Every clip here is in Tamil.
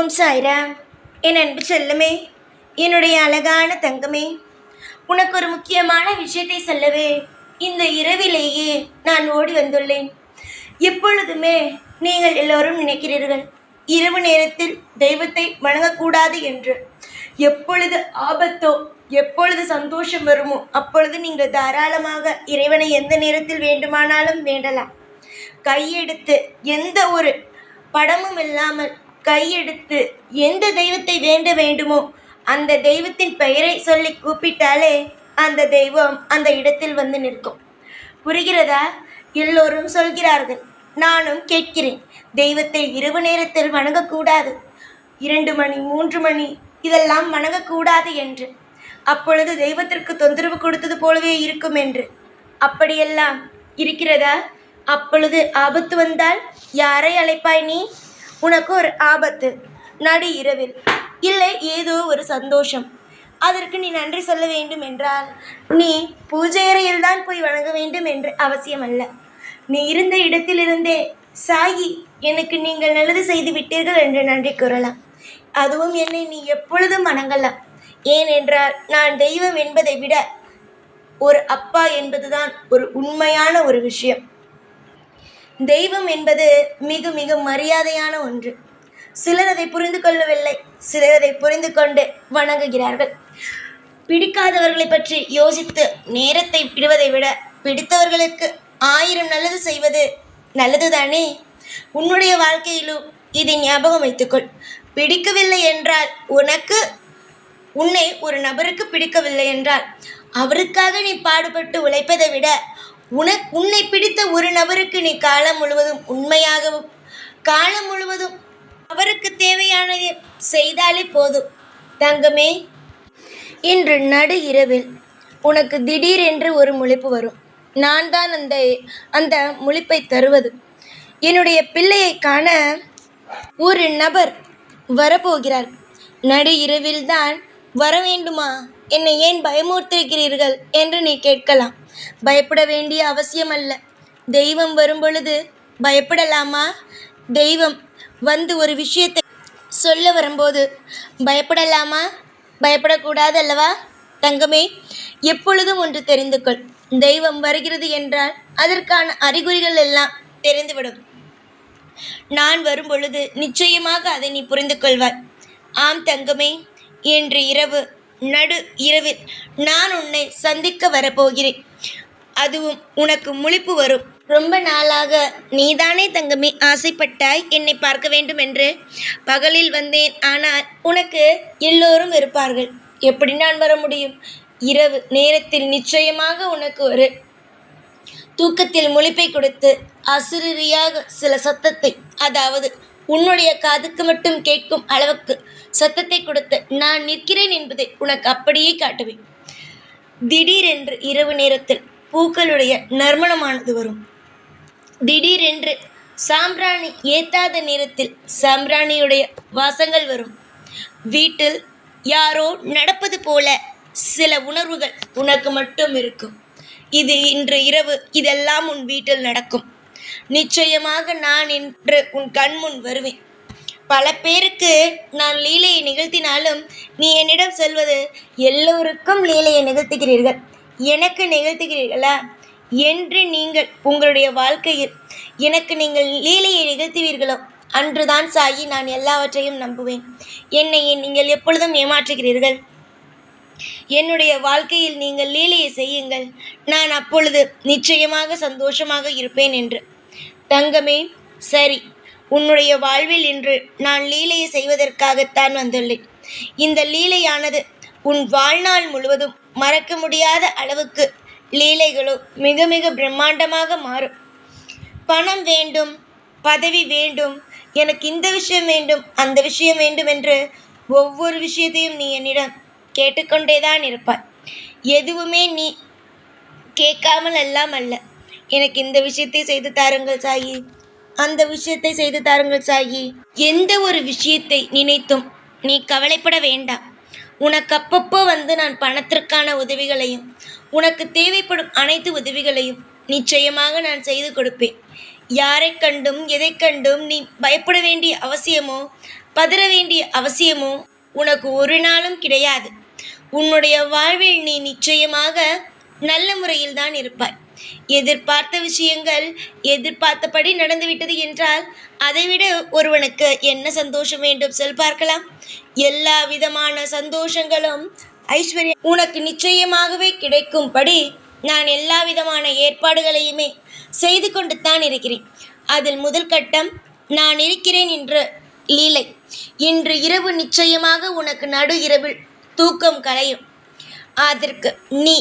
ஓம் சாய்ராம். என் அன்பு செல்லமே, என்னுடைய அழகான தங்கமே, உனக்கு ஒரு முக்கியமான விஷயத்தை சொல்லவே இந்த இரவிலேயே நான் ஓடி வந்துள்ளேன். எப்பொழுதுமே நீங்கள் எல்லோரும் நினைக்கிறீர்கள் இரவு நேரத்தில் தெய்வத்தை வணங்கக்கூடாது என்று. எப்பொழுது ஆபத்தோ, எப்பொழுது சந்தோஷம் வருமோ அப்பொழுது நீங்கள் தாராளமாக இறைவனை எந்த நேரத்தில் வேண்டுமானாலும் வேண்டலாம். கையெடுத்து எந்த ஒரு படமும் இல்லாமல் கையெடுத்து எந்த தெய்வத்தை வேண்ட வேண்டுமோ அந்த தெய்வத்தின் பெயரை சொல்லி கூப்பிட்டாலே அந்த தெய்வம் அந்த இடத்தில் வந்து நிற்கும். புரிகிறதா? எல்லோரும் சொல்கிறார்கள், நானும் கேட்கிறேன், தெய்வத்தை இரவு நேரத்தில் வணங்கக்கூடாது, 2 மணி 3 மணி இதெல்லாம் வணங்கக்கூடாது என்று. அப்பொழுது தெய்வத்திற்கு தொந்தரவு கொடுத்தது போலவே இருக்கும் என்று. அப்படியெல்லாம் இருக்கிறதா? அப்பொழுது ஆபத்து வந்தால் யாரை அழைப்பாய் நீ? உனக்கு ஒரு ஆபத்து நடு இரவில், இல்லை ஏதோ ஒரு சந்தோஷம், அதற்கு நீ நன்றி சொல்ல வேண்டும் என்றால் நீ பூஜை அறையில் தான் போய் வணங்க வேண்டும் என்று அவசியம் அல்ல. நீ இருந்த இடத்திலிருந்தே சாயி எனக்கு நீங்கள் நல்லது செய்து விட்டீர்கள் என்று நன்றி கூறலாம். அதுவும் என்னை நீ எப்பொழுதும் வணங்கலாம். ஏனென்றால் நான் தெய்வம் என்பதை விட ஒரு அப்பா என்பதுதான் ஒரு உண்மையான ஒரு விஷயம். தெய்வம் என்பது மிக மிக மரியாதையான ஒன்று. சிலர் அதை புரிந்து கொள்ளவில்லை, சிலர் அதை புரிந்து கொண்டு வணங்குகிறார்கள். பிடிக்காதவர்களை பற்றி யோசித்து நேரத்தை விடுவதை விட பிடித்தவர்களுக்கு 1000 நல்லது செய்வது நல்லதுதானே? உன்னுடைய வாழ்க்கையிலும் இதை ஞாபகம் வைத்துக்கொள். பிடிக்கவில்லை என்றால் உன்னை ஒரு நபருக்கு பிடிக்கவில்லை என்றால் அவருக்காக நீ பாடுபட்டு உழைப்பதை விட உன்னை பிடித்த ஒரு நபருக்கு நீ காலம் முழுவதும் உண்மையாகவும் காலம் முழுவதும் அவருக்கு தேவையானதை செய்தாலே போதும். தங்கமே, இன்று நடு இரவில் உனக்கு திடீரென்று ஒரு முழிப்பு வரும். நான் தான் அந்த முழிப்பை தருவது. என்னுடைய பிள்ளையை காண ஒரு நபர் வரப்போகிறார். நடு இரவில்தான் வர வேண்டுமா? என்னை ஏன் பயமுறுத்திருக்கிறீர்கள் என்று நீ கேட்கலாம். பயப்பட வேண்டிய அவசியம் அல்ல. தெய்வம் வரும்பொழுது பயப்படலாமா? தெய்வம் வந்து ஒரு விஷயத்தை சொல்ல வரும்போது பயப்படலாமா? பயப்படக்கூடாது அல்லவா? தங்கமே, எப்பொழுதும் ஒன்று தெரிந்து கொள். தெய்வம் வருகிறது என்றால் அதற்கான அறிகுறிகள் எல்லாம் தெரிந்துவிடும். நான் வரும்பொழுது நிச்சயமாக அதை நீ புரிந்து கொள்வாய். ஆம் தங்கமே, இன்று இரவு நடு இரவில் நான் உன்னை சந்திக்க வரப்போகிறேன். அதுவும் உனக்கு முழிப்பு வரும். ரொம்ப நாளாக நீதானே தங்கமே ஆசைப்பட்டாய் என்னை பார்க்க வேண்டும் என்று. பகலில் வந்தேன், ஆனால் உனக்கு எல்லோரும் இருப்பார்கள். எப்படி நான் வர முடியும்? இரவு நேரத்தில் நிச்சயமாக உனக்கு ஒரு தூக்கத்தில் முழிப்பை கொடுத்து அசிரியாக சில சத்தத்தை, அதாவது உன்னுடைய காதுக்கு மட்டும் கேட்கும் அளவுக்கு சத்தத்தை கொடுத்து நான் நிற்கிறேன் என்பதை உனக்கு அப்படியே காட்டுவேன். திடீரென்று இரவு நேரத்தில் பூக்களுடைய நறுமணமானது வரும். திடீரென்று சாம்பிராணி ஏத்தாத நேரத்தில் சாம்பிராணியுடைய வாசங்கள் வரும். வீட்டில் யாரோ நடப்பது போல சில உணர்வுகள் உனக்கு மட்டும் இருக்கும். இது இன்று இரவு இதெல்லாம் உன் வீட்டில் நடக்கும். நிச்சயமாக நான் இன்று உன் கண்முன் வருவேன். பல பேருக்கு நான் லீலையை நிகழ்த்தினாலும் நீ என்னிடம் சொல்வது, எல்லோருக்கும் லீலையை நிகழ்த்துகிறீர்கள், எனக்கு நிகழ்த்துகிறீர்களா என்று. நீங்கள் உங்களுடைய வாழ்க்கையில் எனக்கு நீங்கள் லீலையை நிகழ்த்துவீர்களோ அன்றுதான் சாயி நான் எல்லாவற்றையும் நம்புவேன். என்னை நீங்கள் எப்பொழுதும் ஏமாற்றுகிறீர்கள். என்னுடைய வாழ்க்கையில் நீங்கள் லீலையை செய்யுங்கள், நான் அப்பொழுது நிச்சயமாக சந்தோஷமாக இருப்பேன் என்று. தங்கமே, சரி, உன்னுடைய வாழ்வில் இன்று நான் லீலையை செய்வதற்காகத்தான் வந்துள்ளேன். இந்த லீலையானது உன் வாழ்நாள் முழுவதும் மறக்க முடியாத அளவுக்கு லீலைகளோ மிக மிக பிரம்மாண்டமாக மாறும். பணம் வேண்டும், பதவி வேண்டும், எனக்கு இந்த விஷயம் வேண்டும், அந்த விஷயம் வேண்டும் என்று ஒவ்வொரு விஷயத்தையும் நீ என்னிடம் கேட்டுக்கொண்டேதான் இருப்பாய். எதுவுமே நீ கேட்காமல் எல்லாம் அல்ல. எனக்கு இந்த விஷயத்தை செய்து தாருங்கள் சாயி, அந்த விஷயத்தை செய்து தாருங்கள் சாயி. எந்த ஒரு விஷயத்தை நினைத்தும் நீ கவலைப்பட வேண்டாம். உனக்கு அப்பப்போ வந்து நான் பணத்திற்கான உதவிகளையும் உனக்கு தேவைப்படும் அனைத்து உதவிகளையும் நிச்சயமாக நான் செய்து கொடுப்பேன். யாரை கண்டும் எதை கண்டும் நீ பயப்பட வேண்டிய அவசியமோ பதற வேண்டிய அவசியமும் உனக்கு ஒரு நாளும் கிடையாது. உன்னுடைய வாழ்வில் நீ நிச்சயமாக நல்ல முறையில் தான் இருப்பாய். எதிர்பார்த்த விஷயங்கள் எதிர்பார்த்தபடி நடந்துவிட்டது என்றால் அதைவிட ஒருவனுக்கு என்ன சந்தோஷம் வேண்டும் சொல் பார்க்கலாம். எல்லா விதமான சந்தோஷங்களும் ஐஸ்வர்யம் உனக்கு நிச்சயமாகவே கிடைக்கும்படி நான் எல்லா விதமான ஏற்பாடுகளையுமே செய்து கொண்டு தான் இருக்கிறேன். அதில் முதல் கட்டம் நான் இருக்கிறேன் என்று லீலை. இன்று இரவு நிச்சயமாக உனக்கு நடு இரவில் தூக்கம் கலையும். அதற்கு நீ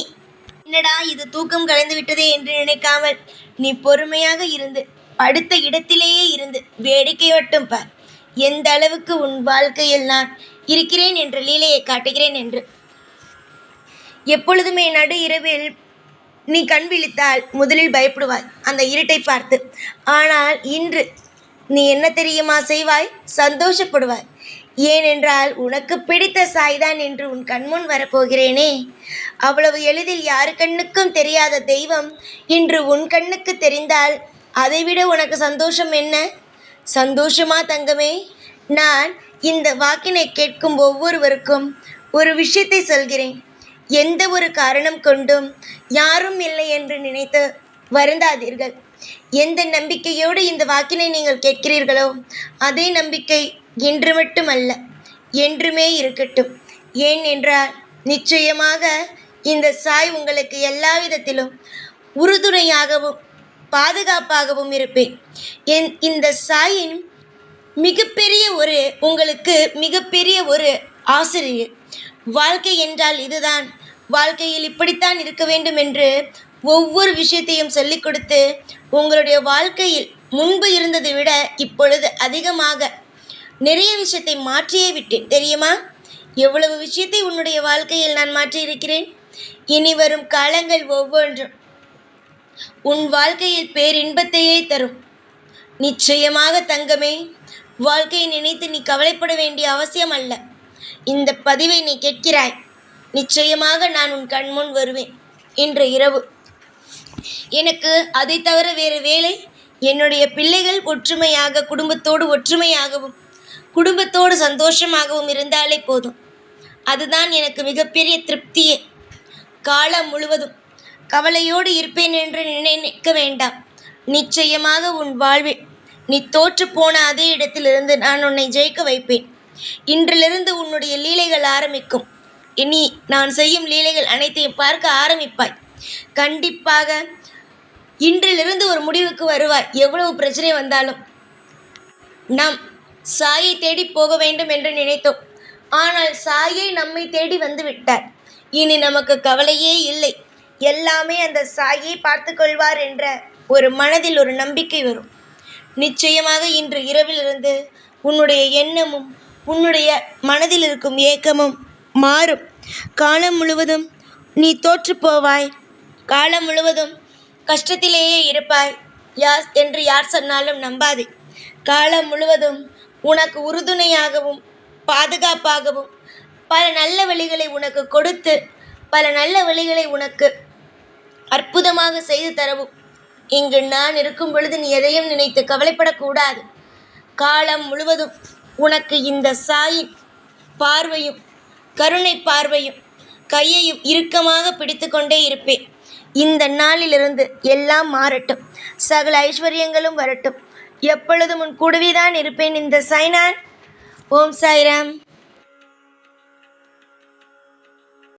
என்னடா இது தூக்கம் கலைந்து விட்டதே என்று நினைக்காமல் நீ பொறுமையாக இருந்து அடுத்த இடத்திலேயே இருந்து வேடிக்கை மட்டும் பார். எந்த அளவுக்கு உன் வாழ்க்கையில் நான் இருக்கிறேன் என்ற லீலையை காட்டுகிறேன் என்று. எப்பொழுதுமே நடு இரவில் நீ கண் விழித்தால் முதலில் பயப்படுவாய் அந்த இருட்டை பார்த்து. ஆனால் இன்று நீ என்ன தெரியுமா செய்வாய்? சந்தோஷப்படுவாய். ஏனென்றால் உனக்கு பிடித்த சாய்தான் என்று உன் கண்முன் வரப்போகிறேனே. அவ்வளவு எளிதில் யாரு கண்ணுக்கும் தெரியாத தெய்வம் இன்று உன் கண்ணுக்கு தெரிந்தால் அதைவிட உனக்கு சந்தோஷம் என்ன? சந்தோஷமா தங்கமே? நான் இந்த வாக்கினை கேட்கும் ஒவ்வொருவருக்கும் ஒரு விஷயத்தை சொல்கிறேன். எந்த ஒரு காரணம் கொண்டும் யாரும் இல்லை என்று நினைத்து வருந்தாதீர்கள். எந்த நம்பிக்கையோடு இந்த வாக்கினை நீங்கள் கேட்கிறீர்களோ அதே நம்பிக்கை இன்று மட்டுமல்ல என்றுமே இருக்கட்டும். ஏன் என்றால் நிச்சயமாக இந்த சாய் உங்களுக்கு எல்லா விதத்திலும் உறுதுணையாகவும் பாதுகாப்பாகவும் இருப்பேன். இந்த சாயின் உங்களுக்கு மிகப்பெரிய ஒரு ஆசிரியர். வாழ்க்கை என்றால் இதுதான், வாழ்க்கையில் இப்படித்தான் இருக்க வேண்டும் என்று ஒவ்வொரு விஷயத்தையும் சொல்லிக் கொடுத்து உங்களுடைய வாழ்க்கையில் முன்பு இருந்ததை விட இப்பொழுது அதிகமாக நிறைய விஷயத்தை மாற்றியே விட்டேன் தெரியுமா? எவ்வளவு விஷயத்தை உன்னுடைய வாழ்க்கையில் நான் மாற்றியிருக்கிறேன். இனி வரும் காலங்கள் ஒவ்வொன்றும் உன் வாழ்க்கையில் பேரின்பத்தையே தரும். நிச்சயமாக தங்கமே, வாழ்க்கையை நினைத்து நீ கவலைப்பட வேண்டிய அவசியம் அல்ல. இந்த பதிவை நீ கேட்கிறாய். நிச்சயமாக நான் உன் கண்முன் வருவேன் இன்று இரவு. எனக்கு அதை தவிர வேறு வேலை? என்னுடைய பிள்ளைகள் ஒற்றுமையாக குடும்பத்தோடு ஒற்றுமையாகவும் குடும்பத்தோடு சந்தோஷமாகவும் இருந்தாலே போதும். அதுதான் எனக்கு மிகப்பெரிய திருப்தியே. காலம் முழுவதும் கவலையோடு இருப்பேன் என்று நினைக்க வேண்டாம். நிச்சயமாக உன் வாழ்வில் நீ தோற்று போன அதே இடத்திலிருந்து நான் உன்னை ஜெயிக்க வைப்பேன். இன்றிலிருந்து உன்னுடைய லீலைகள் ஆரம்பிக்கும். இனி நான் செய்யும் லீலைகள் அனைத்தையும் பார்க்க ஆரம்பிப்பாய். கண்டிப்பாக இன்றிலிருந்து ஒரு முடிவுக்கு வருவாய். எவ்வளவு பிரச்சனை வந்தாலும் நாம் சாயை தேடி போக வேண்டும் என்று நினைத்தோம். ஆனால் சாயை நம்மை தேடி வந்து விட்டார். இனி நமக்கு கவலையே இல்லை. எல்லாமே அந்த சாயை பார்த்து கொள்வார் என்ற ஒரு மனதில் ஒரு நம்பிக்கை வரும். நிச்சயமாக இன்று இரவிலிருந்து உன்னுடைய எண்ணமும் உன்னுடைய மனதில் இருக்கும் ஏக்கமும் மாறும். காலம் முழுவதும் நீ தோற்று போவாய். காலம் முழுவதும் கஷ்டத்திலேயே இருப்பாய் என்று யார் சொன்னாலும் நம்பாதே. காலம் முழுவதும் உனக்கு உறுதுணையாகவும் பாதுகாப்பாகவும் பல நல்ல வழிகளை உனக்கு கொடுத்து பல நல்ல வழிகளை உனக்கு அற்புதமாக செய்து தரவும் இங்கு நான் இருக்கும் பொழுது நீ எதையும் நினைத்து கவலைப்படக்கூடாது. காலம் முழுவதும் உனக்கு இந்த சாயின் பார்வையும் கருணை பார்வையும் கையையும் இறுக்கமாக பிடித்து கொண்டே இருப்பேன். இந்த நாளிலிருந்து எல்லாம் மாறட்டும். சகல ஐஸ்வர்யங்களும் வரட்டும். எப்பொழுதும் உன் கூடவே தான் இருப்பேன். இந்த சாய்நான். ஓம் சாய்ராம்.